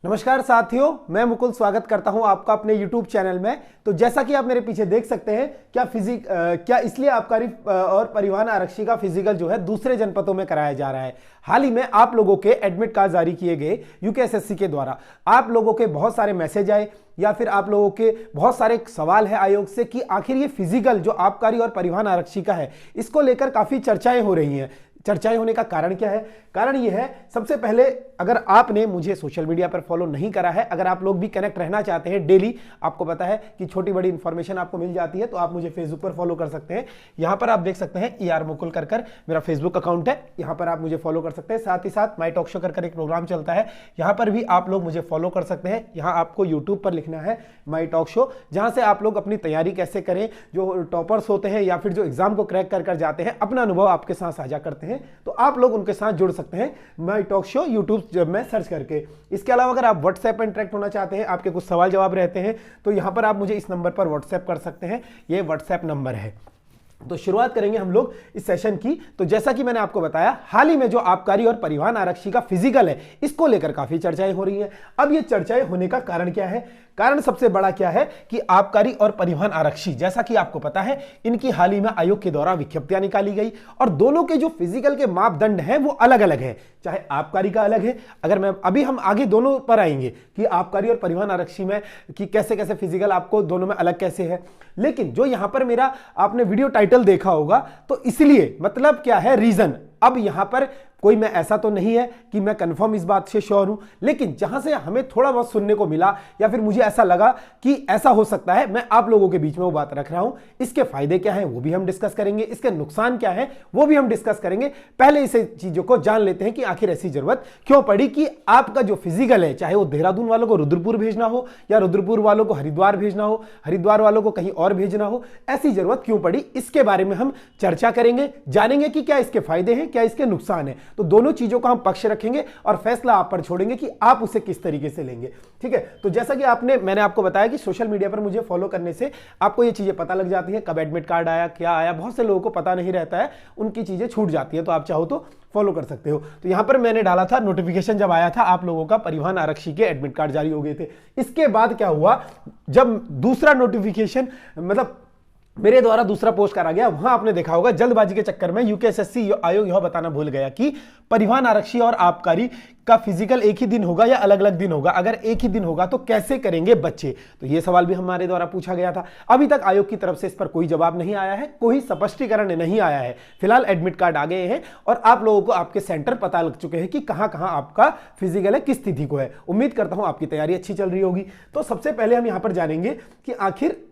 नमस्कार साथियों, मैं मुकुल स्वागत करता हूं आपका अपने YouTube चैनल में। तो जैसा कि आप मेरे पीछे देख सकते हैं, क्या इसलिए आबकारी और परिवहन आरक्षी का फिजिकल जो है दूसरे जनपदों में कराया जा रहा है। हाल ही में आप लोगों के एडमिट कार्ड जारी किए गए यूकेएसएससी के द्वारा। आप लोगों के बहुत सारे मैसेज आए या फिर आप लोगों के बहुत सारे सवाल है आयोग से कि आखिर ये फिजिकल जो आबकारी और परिवहन आरक्षी का है, इसको लेकर काफी चर्चाएं हो रही हैं। चर्चाएं होने का कारण क्या है? कारण यह है, सबसे पहले अगर आपने मुझे सोशल मीडिया पर फॉलो नहीं करा है, अगर आप लोग भी कनेक्ट रहना चाहते हैं डेली, आपको पता है कि छोटी बड़ी इंफॉर्मेशन आपको मिल जाती है, तो आप मुझे फेसबुक पर फॉलो कर सकते हैं। यहां पर आप देख सकते हैं ER मुकुल कर मेरा फेसबुक अकाउंट है, यहां पर आप मुझे फॉलो कर सकते हैं। साथ ही साथ माई टॉक शो कर एक प्रोग्राम चलता है, यहां पर भी आप लोग मुझे फॉलो कर सकते हैं। यहां आपको यूट्यूब पर लिखना है माई टॉक शो, जहां से आप लोग अपनी तैयारी कैसे करें, जो टॉपर्स होते हैं या फिर जो एग्जाम को क्रैक कर जाते हैं, अपना अनुभव आपके साथ साझा करते हैं, तो आप लोग उनके साथ जुड़ सकते हैं माई टॉक शो यूट्यूब में सर्च करके। इसके अलावा अगर आप व्हाट्सएप पर इंटरेक्ट होना चाहते हैं, आपके कुछ सवाल जवाब रहते हैं, तो यहां पर आप मुझे इस नंबर पर व्हाट्सएप कर सकते हैं। ये व्हाट्सएप नंबर है। तो शुरुआत करेंगे हम लोग इस सेशन की। तो जैसा कि मैंने आपको बताया, हाल ही में जो आबकारी और परिवहन आरक्षी का फिजिकल है, इसको लेकर काफी चर्चाएं हो रही हैं। अब ये चर्चाएं होने का कारण क्या है? कारण सबसे बड़ा क्या है कि आबकारी और परिवहन आरक्षी, जैसा कि आपको पता है, इनकी हाल ही में आयोग के द्वारा विज्ञप्तियां निकाली गई और दोनों के जो फिजिकल के मापदंड हैं वो अलग अलग है। चाहे आबकारी का अलग है, अगर मैं अभी हम आगे दोनों पर आएंगे कि आबकारी और परिवहन आरक्षी में कि कैसे कैसे फिजिकल आपको दोनों में अलग कैसे है। लेकिन जो यहां पर मेरा आपने वीडियो टाइटल देखा होगा, तो इसलिए मतलब क्या है रीजन, अब यहां पर कोई मैं ऐसा तो नहीं है कि मैं कंफर्म इस बात से श्योर हूं, लेकिन जहां से हमें थोड़ा बहुत सुनने को मिला या फिर मुझे ऐसा लगा कि ऐसा हो सकता है, मैं आप लोगों के बीच में वो बात रख रहा हूं। इसके फायदे क्या हैं वो भी हम डिस्कस करेंगे, इसके नुकसान क्या है वो भी हम डिस्कस करेंगे। पहले इस चीजों को जान लेते हैं कि आखिर ऐसी जरूरत क्यों पड़ी कि आपका जो फिजिकल है, चाहे वो देहरादून वालों को रुद्रपुर भेजना हो या रुद्रपुर वालों को हरिद्वार भेजना हो, हरिद्वार वालों को कहीं और भेजना हो, ऐसी जरूरत क्यों पड़ी, इसके बारे में हम चर्चा करेंगे, जानेंगे कि क्या इसके फायदे हैं, क्या इसके नुकसान है। तो दोनों चीजों का हम पक्ष रखेंगे और फैसला आप पर छोड़ेंगे कि आप उसे किस तरीके से लेंगे। ठीक है, तो जैसा कि मैंने आपको बताया कि सोशल मीडिया पर मुझे फॉलो करने से आपको ये चीजें पता लग जाती है, कब एडमिट कार्ड आया, क्या आया। बहुत से लोगों को पता नहीं रहता है, उनकी चीजें छूट जाती है, तो आप चाहो तो फॉलो कर सकते हो। तो यहां पर मैंने डाला था नोटिफिकेशन जब आया था आप लोगों का, परिवहन आरक्षी के एडमिट कार्ड जारी हो गए थे। इसके बाद क्या हुआ, जब दूसरा नोटिफिकेशन मतलब मेरे द्वारा दूसरा पोस्ट करा गया, वहां आपने देखा होगा जल्दबाजी के चक्कर में यूकेएसएससी आयोग यह बताना भूल गया कि परिवहन आरक्षी और आबकारी का फिजिकल एक ही दिन होगा या अलग अलग दिन होगा। अगर एक ही दिन होगा तो कैसे करेंगे बच्चे, तो यह सवाल भी हमारे द्वारा पूछा गया था। अभी तक आयोग की तरफ से इस पर कोई जवाब नहीं आया है, कोई स्पष्टीकरण नहीं आया है। फिलहाल एडमिट कार्ड आ गए हैं और आप लोगों को आपके सेंटर पता लग चुके हैं कि कहां कहां आपका फिजिकल है, किस स्थिति को है। उम्मीद करता हूं आपकी तैयारी अच्छी चल रही होगी। तो सबसे पहले हम यहां पर जानेंगे कि आखिर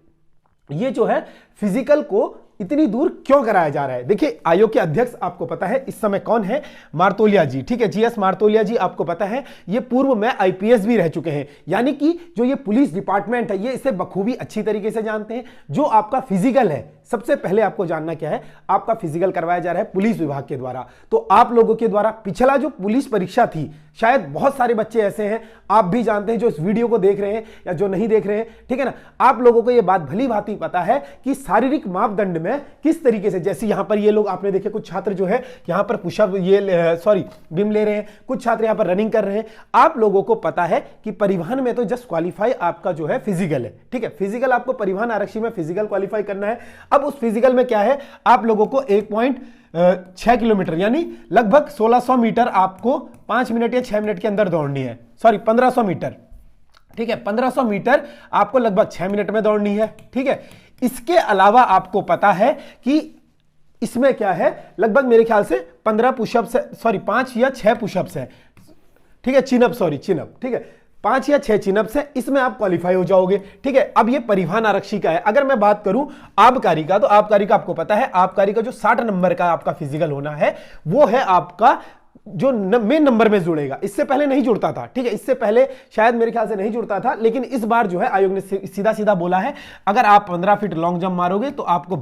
ये जो है फिजिकल को इतनी दूर क्यों कराया जा रहा है। देखिए, आयोग के अध्यक्ष आपको पता है इस समय कौन है, मार्तोलिया जी। ठीक है, GS मार्तोलिया जी आपको पता है, ये पूर्व में IPS भी रह चुके हैं, यानी कि जो ये पुलिस डिपार्टमेंट है, ये इसे बखूबी अच्छी तरीके से जानते हैं। जो आपका फिजिकल है, सबसे पहले आपको जानना क्या है, आपका फिजिकल करवाया जा रहा है पुलिस विभाग के द्वारा। तो आप लोगों के द्वारा पिछला जो पुलिस परीक्षा थी, शायद बहुत सारे बच्चे ऐसे हैं, आप भी जानते हैं जो इस वीडियो को देख रहे हैं या जो नहीं देख रहे हैं, ठीक है ना, आप लोगों को यह बात भली भांति पता है कि शारीरिक मापदंड में किस तरीके से, जैसे यहां पर ये लोग आपने देखे, कुछ छात्र जो है यहां पर पुशअप बिम ले रहे हैं, कुछ छात्र यहां पर रनिंग कर रहे हैं। आप लोगों को पता है कि परिवहन में तो जस्ट क्वालिफाई आपका जो है फिजिकल है। ठीक है, फिजिकल आपको परिवहन आरक्षी में फिजिकल क्वालिफाई करना है। अब उस फिजिकल में क्या है, आप लोगों को 1.6 किलोमीटर यानी लगभग 1600 मीटर आपको 5 मिनट या 6 मिनट के अंदर दौड़नी है। 1500 मीटर। ठीक है, 1500 मीटर आपको लगभग 6 मिनट में दौड़नी है। ठीक है, इसके अलावा आपको पता है कि इसमें क्या है, लगभग मेरे ख्याल से 15 पुशअप्स, 5 या 6 पुशअप्स है। ठीक है, चिनअप। ठीक है, 5 या 6 चिनअप्स है, इसमें आप क्वालिफाई हो जाओगे। ठीक है, अब ये परिवहन आरक्षी का है। अगर मैं बात करूं आबकारी का, तो आबकारी का आपको पता है, आबकारी का जो 60 नंबर का आपका फिजिकल होना है, वो है आपका जो मेन नंबर में जुड़ेगा। इससे पहले नहीं जुड़ता था। ठीक है, इससे पहले शायद मेरे ख्याल से नहीं जुड़ता था, लेकिन इस बार जो है आयोग ने सीधा सीधा बोला है, अगर आप 15 फीट लॉन्ग जंप मारोगे तो आपको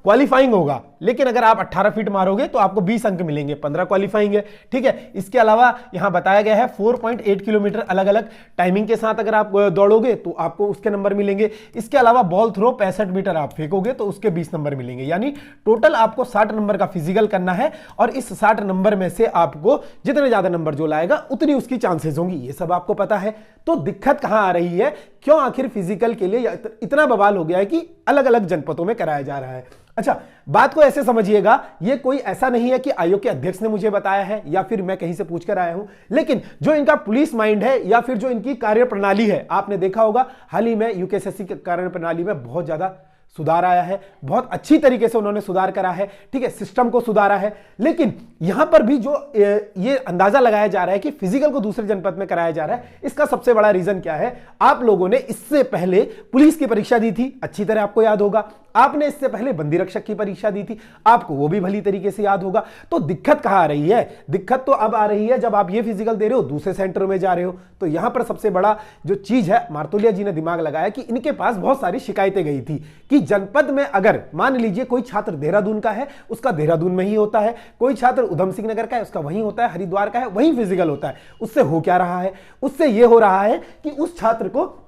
क्वालिफाइंग होगा। लेकिन अगर आप 18 फीट मारोगे तो आपको 20 अंक मिलेंगे, 15 क्वालिफाइंग है, ठीक है। इसके अलावा यहां बताया गया है 4.8 किलोमीटर अलग अलग टाइमिंग के साथ अगर आप दौड़ोगे तो आपको उसके नंबर मिलेंगे। इसके अलावा बॉल थ्रो 65 मीटर आप फेंकोगे तो उसके 20 नंबर मिलेंगे। यानी टोटल आपको 60 नंबर का फिजिकल करना है और इस 60 नंबर में से आपको जितने ज्यादा नंबर जो लाएगा उतनी उसकी चांसेस होंगी। ये सब आपको पता है। तो दिक्कत कहां आ रही है, क्यों आखिर फिजिकल के लिए इतना बवाल हो गया है कि अलग अलग जनपदों में कराया जा रहा है। अच्छा, बात को ऐसे समझिएगा, ये कोई ऐसा नहीं है कि आयोग के अध्यक्ष ने मुझे बताया है या फिर मैं कहीं से पूछ कर आया हूं, लेकिन जो इनका पुलिस माइंड है या फिर जो इनकी कार्यप्रणाली है, आपने देखा होगा हाल ही में यूकेएसएससी की कार्यप्रणाली में बहुत ज्यादा सुधार आया है, बहुत अच्छी तरीके से उन्होंने सुधार करा है, ठीक है, सिस्टम को सुधारा है। लेकिन यहां पर भी जो ये अंदाजा लगाया जा रहा है कि फिजिकल को दूसरे जनपद में कराया जा रहा है, इसका सबसे बड़ा रीजन क्या है? आप लोगों ने इससे पहले पुलिस की परीक्षा दी थी, अच्छी तरह आपको याद होगा। आपने इससे पहले बंदी रक्षक की परीक्षा दी थी, आपको वो भी भली तरीके से याद होगा। तो दिक्कत कहां आ रही है? दिक्कत तो अब आ रही है जब आप ये फिजिकल दे रहे हो, दूसरे सेंटरों में जा रहे हो। तो यहां पर सबसे बड़ा जो चीज है, मार्तोलिया जी ने दिमाग लगाया कि इनके पास बहुत सारी शिकायतें गई थी कि जनपद में अगर मान लीजिए कोई छात्र देहरादून का है, उसका देहरादून में ही होता है, कोई छात्र उधम सिंह नगर का है, उसका वहीं होता है, हरिद्वार का है, वहीं फिजिकल होता है। उससे हो क्या रहा है? उससे यह हो रहा है कि उस छात्र को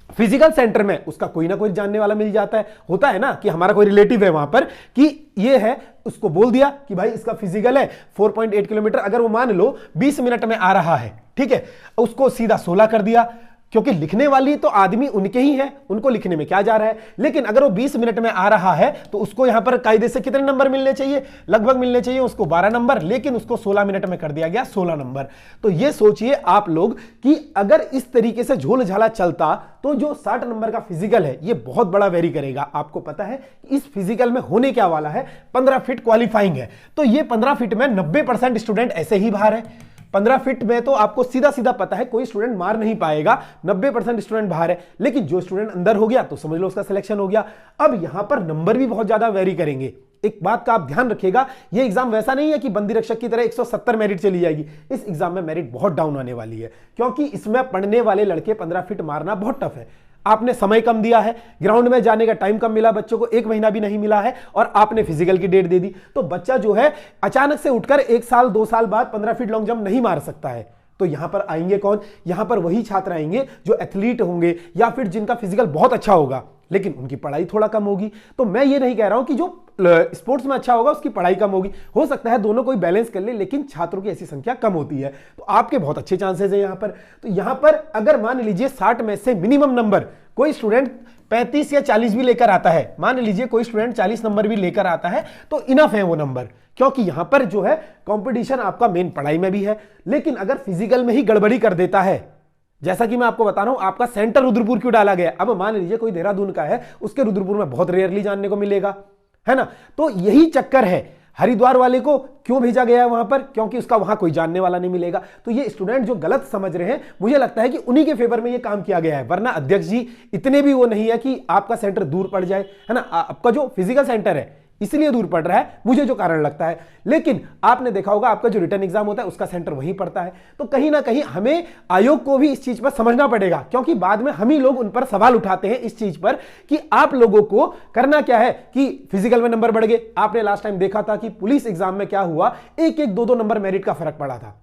फिजिकल सेंटर में उसका कोई ना कोई जानने वाला मिल जाता है। होता है ना कि हमारा कोई रिलेटिव है वहां पर कि ये है, उसको बोल दिया कि भाई इसका फिजिकल है 4.8 किलोमीटर, अगर वो मान लो 20 मिनट में आ रहा है, ठीक है, उसको सीधा 16 कर दिया, क्योंकि लिखने वाली तो आदमी उनके ही है, उनको लिखने में क्या जा रहा है। लेकिन अगर वो 20 मिनट में आ रहा है तो उसको यहां पर कायदे से कितने नंबर मिलने चाहिए? लगभग मिलने चाहिए उसको 12 नंबर, लेकिन उसको 16 मिनट में कर दिया गया 16 नंबर। तो ये सोचिए आप लोग कि अगर इस तरीके से झोल झाला चलता तो जो 60 नंबर का फिजिकल है ये बहुत बड़ा वेरी करेगा। आपको पता है इस फिजिकल में होने क्या वाला है? 15 फीट क्वालिफाइंग है, तो ये 15 फीट में 90% स्टूडेंट ऐसे ही बाहर है। 15 फीट में तो आपको सीधा सीधा पता है कोई स्टूडेंट मार नहीं पाएगा, 90% स्टूडेंट बाहर है। लेकिन जो स्टूडेंट अंदर हो गया तो समझ लो उसका सिलेक्शन हो गया। अब यहां पर नंबर भी बहुत ज्यादा वेरी करेंगे। एक बात का आप ध्यान रखिएगा, ये एग्जाम वैसा नहीं है कि बंदी रक्षक की तरह 170 मेरिट चली जाएगी। इस एग्जाम में मेरिट बहुत डाउन आने वाली है, क्योंकि इसमें पढ़ने वाले लड़के 15 फीट मारना बहुत टफ है। आपने समय कम दिया है, ग्राउंड में जाने का टाइम कम मिला, बच्चों को 1 महीना भी नहीं मिला है, और आपने फिजिकल की डेट दे दी। तो बच्चा जो है अचानक से उठकर 1 साल 2 साल बाद 15 फीट लॉन्ग जंप नहीं मार सकता है। तो यहां पर आएंगे कौन? यहां पर वही छात्र आएंगे जो एथलीट होंगे या फिर जिनका फिजिकल बहुत अच्छा होगा, लेकिन उनकी पढ़ाई थोड़ा कम होगी। तो मैं ये नहीं कह रहा हूं कि जो स्पोर्ट्स में अच्छा होगा उसकी पढ़ाई कम होगी, हो सकता है दोनों कोई बैलेंस कर ले, लेकिन छात्रों की ऐसी संख्या कम होती है। तो आपके बहुत अच्छे चांसेस है यहां पर। तो यहां पर अगर मान लीजिए 60 में से मिनिमम नंबर कोई स्टूडेंट 35 या 40 भी लेकर आता है, मान लीजिए कोई स्टूडेंट 40 नंबर भी लेकर आता है, तो इनफ है वो नंबर, क्योंकि यहां पर जो है कंपटीशन आपका मेन पढ़ाई में भी है। लेकिन अगर फिजिकल में ही गड़बड़ी कर देता है, जैसा कि मैं आपको बता रहा हूं, आपका सेंटर रुद्रपुर क्यों डाला गया? अब मान लीजिए कोई देहरादून का है, उसके रुद्रपुर में बहुत रेयरली जानने को मिलेगा, है ना। तो यही चक्कर है। हरिद्वार वाले को क्यों भेजा गया है वहां पर? क्योंकि उसका वहां कोई जानने वाला नहीं मिलेगा। तो ये स्टूडेंट जो गलत समझ रहे हैं, मुझे लगता है कि उन्हीं के फेवर में ये काम किया गया है। वरना अध्यक्ष जी इतने भी वो नहीं है कि आपका सेंटर दूर पड़ जाए, है ना। आपका जो फिजिकल सेंटर है इसलिए दूर पड़ रहा है, मुझे जो कारण लगता है। लेकिन आपने देखा होगा आपका जो रिटर्न एग्जाम होता है उसका सेंटर वहीं पड़ता है। तो कहीं ना कहीं हमें आयोग को भी इस चीज पर समझना पड़ेगा, क्योंकि बाद में हम ही लोग उन पर सवाल उठाते हैं इस चीज पर कि आप लोगों को करना क्या है कि फिजिकल में नंबर बढ़ गए। आपने लास्ट टाइम देखा था कि पुलिस एग्जाम में क्या हुआ, 1-1, 2-2 नंबर मेरिट का फर्क पड़ा था।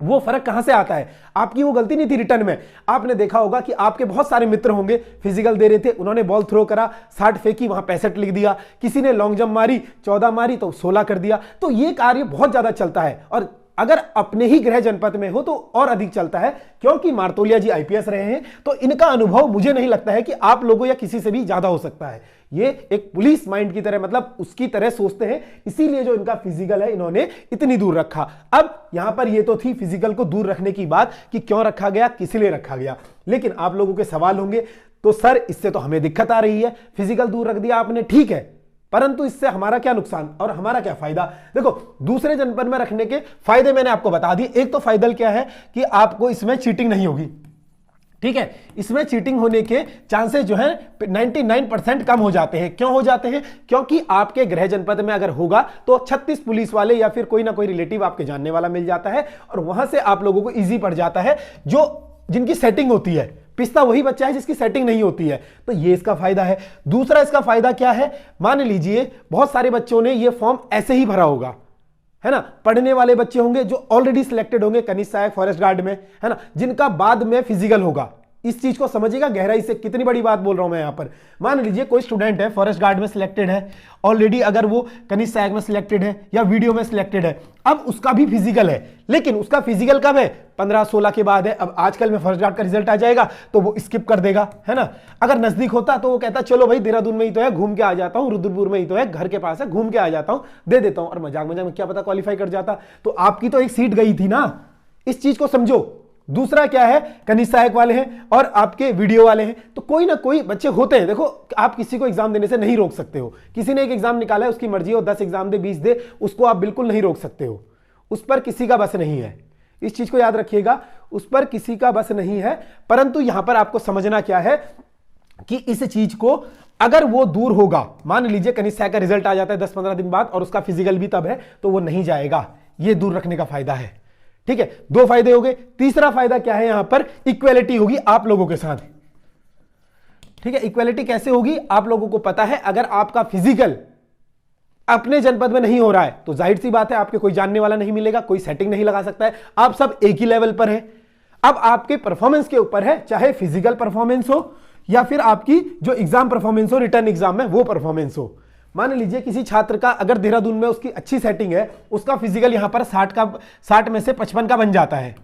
वो फर्क कहां से आता है? आपकी वो गलती नहीं थी रिटर्न में। आपने देखा होगा कि आपके बहुत सारे मित्र होंगे फिजिकल दे रहे थे, उन्होंने बॉल थ्रो करा, 60 फेंकी, वहां 65 लिख दिया। किसी ने लॉन्ग जंप मारी, 14 मारी तो 16 कर दिया। तो ये कार्य बहुत ज्यादा चलता है, और अगर अपने ही गृह जनपद में हो तो और अधिक चलता है, क्योंकि मार्तोलिया जी आईपीएस रहे हैं। तो इनका अनुभव मुझे नहीं लगता है कि आप लोगों या किसी से भी ज्यादा हो सकता है। ये एक पुलिस माइंड की तरह, मतलब उसकी तरह सोचते हैं, इसीलिए जो इनका फिजिकल है इन्होंने इतनी दूर रखा। अब यहां पर ये तो थी फिजिकल को दूर रखने की बात कि क्यों रखा गया, किस लिए रखा गया। लेकिन आप लोगों के सवाल होंगे तो सर इससे तो हमें दिक्कत आ रही है, फिजिकल दूर रख दिया आपने, ठीक है, परंतु इससे हमारा क्या नुकसान और हमारा क्या फायदा? देखो, दूसरे जनपद में रखने के फायदे मैंने आपको बता दिए। एक तो फायदा क्या है कि आपको इसमें चीटिंग नहीं होगी, ठीक है। इसमें चीटिंग होने के चांसेस जो है 99% कम हो जाते हैं। क्यों हो जाते हैं? क्योंकि आपके गृह जनपद में अगर होगा तो 36 पुलिस वाले या फिर कोई ना कोई रिलेटिव आपके जानने वाला मिल जाता है, और वहां से आप लोगों को इजी पड़ जाता है। जो जिनकी सेटिंग होती है पिसता वही बच्चा है जिसकी सेटिंग नहीं होती है। तो ये इसका फायदा है। दूसरा इसका फायदा क्या है, मान लीजिए बहुत सारे बच्चों ने ये फॉर्म ऐसे ही भरा होगा, है ना, पढ़ने वाले बच्चे होंगे जो ऑलरेडी सिलेक्टेड होंगे कनिष्ठ सहायक फॉरेस्ट गार्ड में, है ना, जिनका बाद में फिजिकल होगा। इस चीज को समझिएगा गहराई से, कितनी बड़ी बात बोल रहा हूं मैं यहां पर। मान लीजिए कोई स्टूडेंट है, फॉरेस्ट गार्ड में सिलेक्टेड है ऑलरेडी, अगर वो कनिष्ठ सहायक में सिलेक्टेड है या वीडियो में सिलेक्टेड है, अब उसका भी फिजिकल है, लेकिन उसका फिजिकल कब है, 15-16 के बाद है। अब आजकल में फॉरेस्ट गार्ड का रिजल्ट आ जाएगा तो वो स्किप कर देगा, है ना। अगर नजदीक होता तो वो कहता चलो भाई देहरादून में ही तो है, घूम के आ जाता हूं, रुद्रपुर में ही तो है, घर के पास है, घूम के आ जाता हूं, दे देता हूं, और मजाक मजाक में क्या पता क्वालिफाई कर जाता। तो आपकी तो एक सीट गई थी ना, इस चीज को समझो। दूसरा क्या है, कनिष्ठ सहायक वाले हैं और आपके वीडियो वाले हैं, तो कोई ना कोई बच्चे होते हैं। देखो आप किसी को एग्जाम देने से नहीं रोक सकते हो, किसी ने एक एग्जाम निकाला है, उसकी मर्जी हो 10 एग्जाम दे 20 दे, उसको आप बिल्कुल नहीं रोक सकते हो, उस पर किसी का बस नहीं है। इस चीज को याद रखिएगा, उस पर किसी का बस नहीं है। परंतु यहां पर आपको समझना क्या है कि इस चीज को अगर वो दूर होगा, मान लीजिए कनिष्ठ सहायक का रिजल्ट आ जाता है 10-15 दिन बाद और उसका फिजिकल भी तब है, तो वो नहीं जाएगा। ये दूर रखने का फायदा है, ठीक है। 2 फायदे हो गए। तीसरा फायदा क्या है, यहां पर इक्वेलिटी होगी आप लोगों के साथ, ठीक है। इक्वेलिटी कैसे होगी, आप लोगों को पता है, अगर आपका फिजिकल अपने जनपद में नहीं हो रहा है तो जाहिर सी बात है आपके कोई जानने वाला नहीं मिलेगा, कोई सेटिंग नहीं लगा सकता है, आप सब एक ही लेवल पर हैं। अब आपके परफॉर्मेंस के ऊपर है, चाहे फिजिकल परफॉर्मेंस हो या फिर आपकी जो एग्जाम परफॉर्मेंस हो, रिटर्न एग्जाम में वो परफॉर्मेंस हो। मान लीजिए किसी छात्र का अगर देहरादून में उसकी अच्छी सेटिंग है, उसका फिजिकल यहां पर 60 में से 55 का बन जाता है,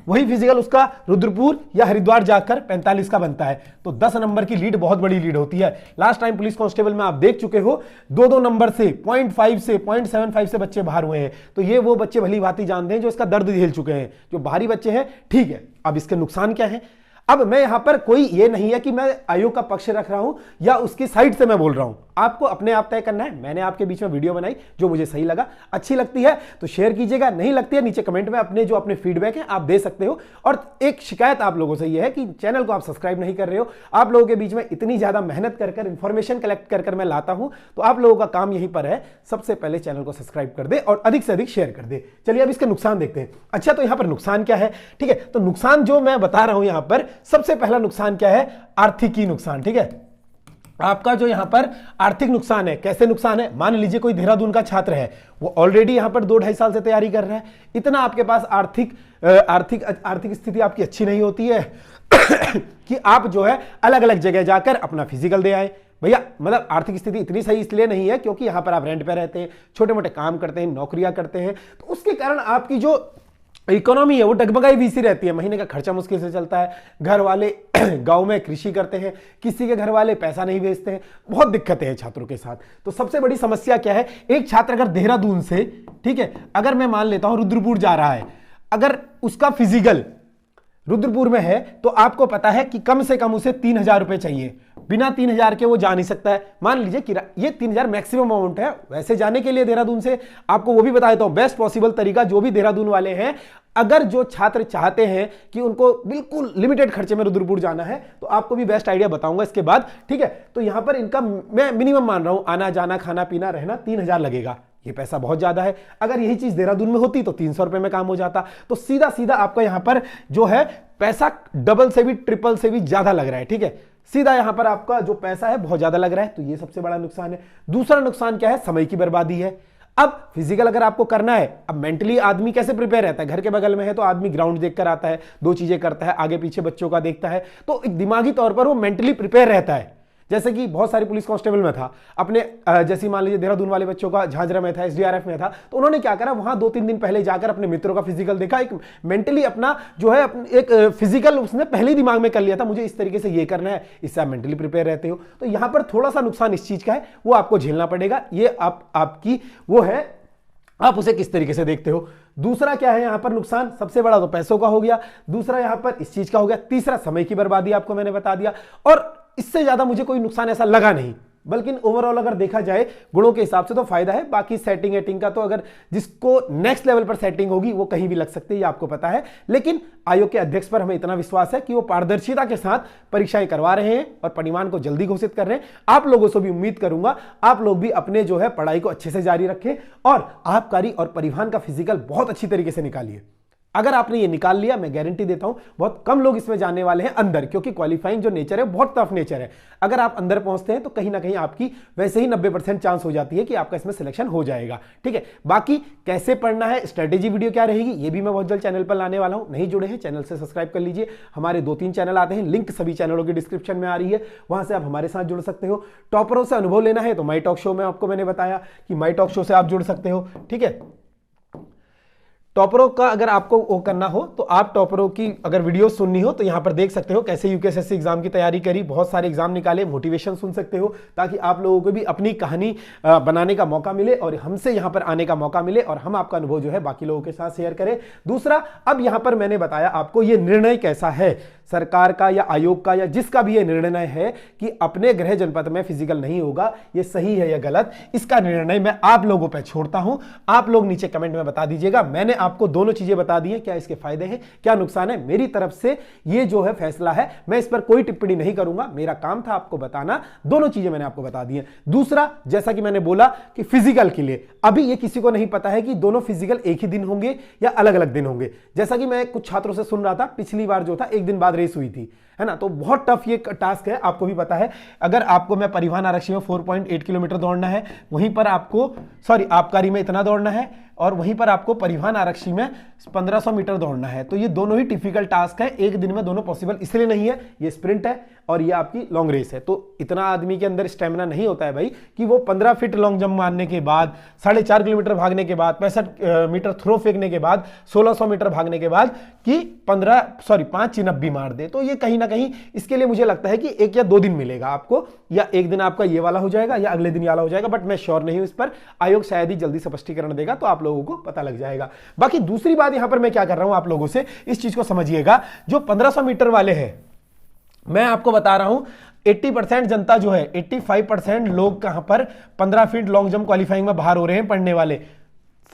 वही फिजिकल उसका रुद्रपुर या हरिद्वार जाकर 45 का बनता है, तो 10 नंबर की लीड बहुत बड़ी लीड होती है। लास्ट टाइम पुलिस कांस्टेबल में आप देख चुके हो, 2-2 नंबर से 0.5 से 0.75 से बच्चे बाहर हुए हैं। तो ये वो बच्चे भली भांति जानते हैं जो इसका दर्द झेल चुके हैं, जो बाहरी बच्चे हैं, ठीक है। अब इसके नुकसान क्या है, अब मैं यहां पर कोई ये नहीं है कि मैं आयोग का पक्ष रख रहा हूं या उसकी साइड से मैं बोल रहा हूं, आपको अपने आप तय करना है। मैंने आपके बीच में वीडियो बनाई जो मुझे सही लगा, अच्छी लगती है तो शेयर कीजिएगा, नहीं लगती है नीचे कमेंट में अपने फीडबैक है आप दे सकते हो। और एक शिकायत आप लोगों से यह है कि चैनल को आप सब्सक्राइब नहीं कर रहे हो। आप लोगों के बीच में इतनी ज्यादा मेहनत कर इंफॉर्मेशन कलेक्ट कर मैं लाता हूं, तो आप लोगों का काम यहीं पर है, सबसे पहले चैनल को सब्सक्राइब कर दे और अधिक से अधिक शेयर कर दे। चलिए अब इसके नुकसान देखते हैं। अच्छा, तो यहां पर नुकसान क्या है, ठीक है। तो नुकसान जो मैं बता रहा हूं यहां पर, सबसे पहला नुकसान क्या है, आर्थिकी नुकसान, ठीक है। आपका जो यहां पर आर्थिक नुकसान है, कैसे नुकसान है, मान लीजिए कोई देहरादून का छात्र है, वो ऑलरेडी यहां पर 2-2.5 साल से तैयारी कर रहा है, इतना आपके पास आर्थिक स्थिति आपकी अच्छी नहीं होती है कि आप जो है अलग अलग जगह जाकर अपना फिजिकल दे आए। भैया मतलब आर्थिक स्थिति इतनी सही इसलिए नहीं है क्योंकि यहां पर आप रेंट पे रहते हैं, छोटे मोटे काम करते हैं, नौकरियां करते हैं, तो उसके कारण आपकी जो इकोनॉमी है वो डगमगाई भी सी रहती है, महीने का खर्चा मुश्किल से चलता है। घर वाले गांव में कृषि करते हैं, किसी के घर वाले पैसा नहीं भेजते हैं, बहुत दिक्कतें हैं छात्रों के साथ। तो सबसे बड़ी समस्या क्या है, एक छात्र अगर देहरादून से, ठीक है, अगर मैं मान लेता हूं रुद्रपुर जा रहा है, अगर उसका फिजिकल रुद्रपुर में है तो आपको पता है कि कम से कम उसे 3,000 रुपए चाहिए, बिना 3,000 के वो जा नहीं सकता है। मान लीजिए कि ये 3,000 मैक्सिमम अमाउंट है वैसे जाने के लिए देहरादून से। आपको वो भी बता देता हूं बेस्ट पॉसिबल तरीका, जो भी देहरादून वाले हैं, अगर जो छात्र चाहते हैं कि उनको बिल्कुल लिमिटेड खर्चे में रुद्रपुर जाना है, तो आपको भी बेस्ट आइडिया बताऊंगा इसके बाद, ठीक है। तो यहां पर इनका मैं मिनिमम मान रहा हूं, आना जाना खाना पीना रहना 3,000 लगेगा। ये पैसा बहुत ज्यादा है, अगर यही चीज देहरादून में होती तो 300 रुपए में काम हो जाता। तो सीधा सीधा आपका यहां पर जो है पैसा डबल से भी ट्रिपल से भी ज्यादा लग रहा है, ठीक है। सीधा यहां पर आपका जो पैसा है बहुत ज्यादा लग रहा है, तो ये सबसे बड़ा नुकसान है। दूसरा नुकसान क्या है, समय की बर्बादी है। अब फिजिकल अगर आपको करना है, अब मेंटली आदमी कैसे प्रिपेयर रहता है, घर के बगल में है तो आदमी ग्राउंड देखकर आता है, 2 चीजें करता है, आगे पीछे बच्चों का देखता है, तो एक दिमागी तौर पर वो मेंटली प्रिपेयर रहता है। जैसे कि बहुत सारे पुलिस कांस्टेबल में था अपने, जैसे मान लीजिए देहरादून वाले बच्चों का झांझरा में था, एसडीआरएफ में था, तो उन्होंने क्या करा, वहां 2-3 दिन पहले जाकर अपने मित्रों का फिजिकल देखा, एक मेंटली अपना जो है एक फिजिकल उसने पहले ही दिमाग में कर लिया था, मुझे इस तरीके से ये करना है, इससे आप मेंटली प्रिपेयर रहते हो। तो यहां पर थोड़ा सा नुकसान इस चीज का है, वो आपको झेलना पड़ेगा। ये आपकी वो है, आप उसे किस तरीके से देखते हो। दूसरा क्या है यहां पर नुकसान, सबसे बड़ा तो पैसों का हो गया, दूसरा यहां पर इस चीज का हो गया, तीसरा समय की बर्बादी आपको मैंने बता दिया, और इससे ज्यादा मुझे कोई नुकसान ऐसा लगा नहीं। बल्कि ओवरऑल अगर देखा जाए गुणों के हिसाब से तो फायदा है। बाकी सेटिंग एटिंग का तो अगर जिसको नेक्स्ट लेवल पर सेटिंग होगी वो कहीं भी लग सकती है, ये आपको पता है। लेकिन आयोग के अध्यक्ष पर हमें इतना विश्वास है कि वो पारदर्शिता के साथ परीक्षाएं करवा रहे हैं और परिणाम को जल्दी घोषित कर रहे हैं। आप लोगों से भी उम्मीद करूंगा आप लोग भी अपने जो है पढ़ाई को अच्छे से जारी रखें और आबकारी और परिवहन का फिजिकल बहुत अच्छी तरीके से निकालिए। अगर आपने ये निकाल लिया, मैं गारंटी देता हूं बहुत कम लोग इसमें जाने वाले हैं अंदर, क्योंकि क्वालिफाइंग जो नेचर है बहुत टफ नेचर है। अगर आप अंदर पहुंचते हैं तो कहीं ना कहीं आपकी वैसे ही 90% चांस हो जाती है कि आपका इसमें सिलेक्शन हो जाएगा। ठीक है, बाकी कैसे पढ़ना है, स्ट्रेटेजी वीडियो क्या रहेगी, ये भी मैं बहुत जल्द चैनल पर लाने वाला हूं। नहीं जुड़े हैं चैनल से सब्सक्राइब कर लीजिए। हमारे 2-3 चैनल आते हैं, लिंक सभी चैनलों की डिस्क्रिप्शन में आ रही है, वहां से आप हमारे साथ जुड़ सकते हो। टॉपरों से अनुभव लेना है तो माई टॉक शो में आपको मैंने बताया कि माई टॉक शो से आप जुड़ सकते हो। ठीक है, टॉपरों का अगर आपको वो करना हो तो आप टॉपरों की अगर वीडियो सुननी हो तो यहां पर देख सकते हो कैसे यूकेएसएससी एग्जाम की तैयारी करी, बहुत सारे एग्जाम निकाले, मोटिवेशन सुन सकते हो, ताकि आप लोगों को भी अपनी कहानी बनाने का मौका मिले और हमसे यहां पर आने का मौका मिले और हम आपका अनुभव जो है बाकी लोगों के साथ शेयर करें। दूसरा, अब यहां पर मैंने बताया आपको ये निर्णय कैसा है सरकार का या आयोग का या जिसका भी ये निर्णय है कि अपने गृह जनपद में फिजिकल नहीं होगा, ये सही है या गलत, इसका निर्णय मैं आप लोगों पे छोड़ता हूं। आप लोग नीचे कमेंट में बता दीजिएगा। मैंने आपको दोनों चीजें बता दी हैं, क्या इसके फायदे हैं क्या नुकसान है। मेरी तरफ से ये जो है फैसला है, मैं इस पर कोई टिप्पणी नहीं करूंगा, मेरा काम था आपको बताना। दोनों चीजें मैंने आपको बता दी हैं। दूसरा, जैसा कि मैंने बोला कि फिजिकल के लिए अभी ये किसी को नहीं पता है कि दोनों फिजिकल एक ही दिन होंगे या अलग अलग दिन होंगे। जैसा कि मैं कुछ छात्रों से सुन रहा था, पिछली बार जो था एक दिन बाद रेस हुई थी, है ना, तो बहुत टफ ये टास्क है, आपको भी पता है। अगर आपको मैं परिवहन आरक्षी में 4.8 किलोमीटर दौड़ना है, वहीं पर आपको आबकारी में इतना दौड़ना है और वहीं पर आपको परिवहन आरक्षी में 1500 मीटर दौड़ना है, तो ये दोनों ही डिफिकल्ट टास्क है। एक दिन में दोनों पॉसिबल इसलिए नहीं है, ये स्प्रिंट है और ये आपकी लॉन्ग रेस है, तो इतना आदमी के अंदर स्टेमिना नहीं होता है भाई कि वो 15 फीट लॉन्ग जंप मारने के बाद, 4.5 किलोमीटर भागने के बाद, 65 मीटर थ्रो फेंकने के बाद, 1600 मीटर भागने के बाद कि 5 चिनअप भी मार दे। तो ये कहीं ना कहीं इसके लिए मुझे लगता है कि 1 या 2 दिन मिलेगा आपको, या एक दिन आपका ये वाला हो जाएगा या अगले दिन ये वाला हो जाएगा, बट मैं श्योर नहीं हूं इस पर। आयोग शायद ही जल्दी स्पष्टीकरण देगा तो आप लोगों को पता लग जाएगा। बाकी दूसरी बात यहां पर मैं क्या कर रहा हूं आप लोगों से, इस चीज को समझिएगा। जो 1500 मीटर वाले हैं, मैं आपको बता रहा हूं 80% जनता जो है, 85% लोग कहां पर 15 फीट लॉन्ग जंप क्वालिफाइंग में बाहर हो रहे हैं पढ़ने वाले।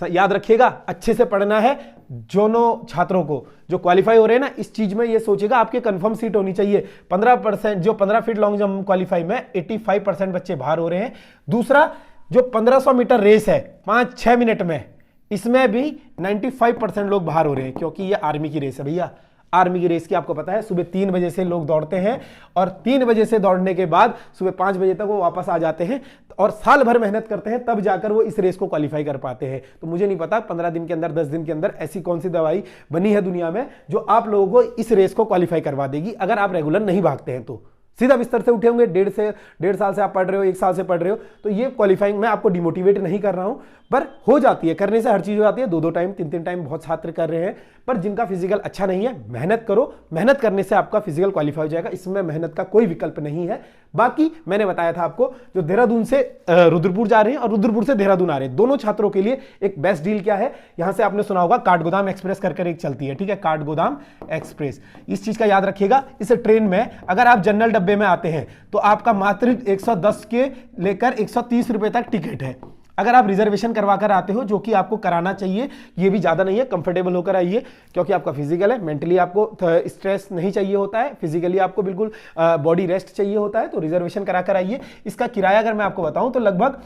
याद रखिएगा, अच्छे से पढ़ना है। दोनों छात्रों को जो क्वालिफाई हो रहे हैं ना, इस चीज में ये सोचेगा आपके कंफर्म सीट होनी चाहिए। 15% जो 15 फीट लॉन्ग जंप क्वालिफाई में 85% बच्चे बाहर हो रहे हैं। दूसरा, जो 1500 मीटर रेस है 5-6 मिनट में, इसमें भी 95% लोग बाहर हो रहे हैं, क्योंकि ये आर्मी की रेस है भैया। आर्मी की रेस की आपको पता है सुबह 3 बजे से लोग दौड़ते हैं और 3 बजे से दौड़ने के बाद सुबह 5 बजे तक वो वापस आ जाते हैं और साल भर मेहनत करते हैं, तब जाकर वो इस रेस को क्वालिफाई कर पाते हैं। तो मुझे नहीं पता 15 दिन के अंदर, 10 दिन के अंदर ऐसी कौन सी दवाई बनी है दुनिया में जो आप लोगों को इस रेस को क्वालिफाई करवा देगी, अगर आप रेगुलर नहीं भागते हैं तो। सीधा बिस्तर से उठे होंगे, 1.5 साल से आप पढ़ रहे हो, 1 साल से पढ़ रहे हो, तो ये क्वालिफाइंग, मैं आपको डिमोटिवेट नहीं कर रहा हूं, पर हो जाती है, करने से हर चीज हो जाती है। 2-2 टाइम 3-3 टाइम बहुत छात्र कर रहे हैं, पर जिनका फिजिकल अच्छा नहीं है, मेहनत करो, मेहनत करने से आपका फिजिकल क्वालिफाई हो जाएगा, इसमें मेहनत का कोई विकल्प नहीं है। बाकी मैंने बताया था आपको, जो देहरादून से रुद्रपुर जा रहे हैं और रुद्रपुर से देहरादून आ रहे हैं, दोनों छात्रों के लिए एक बेस्ट डील क्या है, यहां से आपने सुना होगा काठगोदाम एक्सप्रेस करके एक चलती है, ठीक है, काठगोदाम एक्सप्रेस। इस चीज का याद रखिएगा, इस ट्रेन में अगर आप जनरल डब्बे में आते हैं तो आपका मात्र 110 के लेकर 130 रुपए तक टिकट है। अगर आप रिजर्वेशन करवा कर आते हो, जो कि आपको कराना चाहिए, ये भी ज्यादा नहीं है, कंफर्टेबल होकर आइए, क्योंकि आपका फिजिकल है, मेंटली आपको स्ट्रेस नहीं चाहिए होता है, फिजिकली आपको बिल्कुल बॉडी रेस्ट चाहिए होता है, तो रिजर्वेशन करा कर आइए। इसका किराया अगर मैं आपको बताऊं तो लगभग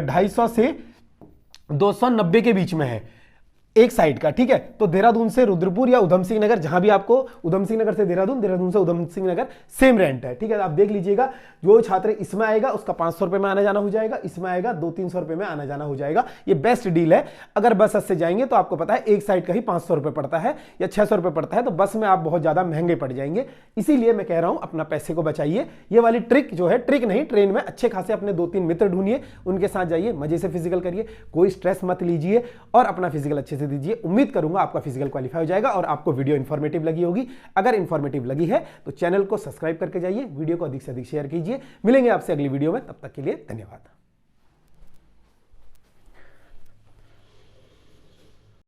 250 से 290 के बीच में है एक साइड का, ठीक है। तो देहरादून से रुद्रपुर या उधम सिंह नगर, जहां भी आपको, उधम सिंह नगर से देहरादून, देहरादून से उधम सिंह नगर, सेम रेंट है, ठीक है। आप देख लीजिएगा, जो छात्र इसमें आएगा उसका 500 रुपए में आना जाना हो जाएगा, इसमें आएगा 200-300 रुपए में आना जाना हो जाएगा। ये बेस्ट डील है। अगर बस से जाएंगे तो आपको पता है एक साइड का ही 500 रुपए पड़ता है या 600 रुपए पड़ता है, तो बस में आप बहुत ज्यादा महंगे पड़ जाएंगे। इसीलिए मैं कह रहा हूं अपना पैसे को बचाइए। ये वाली ट्रिक जो है, ट्रिक नहीं, ट्रेन में अच्छे खासे अपने 2-3 मित्र ढूंढिए, उनके साथ जाइए, मजे से फिजिकल करिए, कोई स्ट्रेस मत लीजिए और अपना फिजिकल अच्छे से दीजिए। उम्मीद करूंगा आपका फिजिकल क्वालिफाई हो जाएगा और आपको वीडियो इंफॉर्मेटिव लगी होगी। अगर इंफॉर्मेटिव लगी है तो चैनल को सब्सक्राइब करके जाइए, वीडियो को अधिक से अधिक शेयर कीजिए। मिलेंगे आपसे अगली वीडियो में, तब तक के लिए धन्यवाद।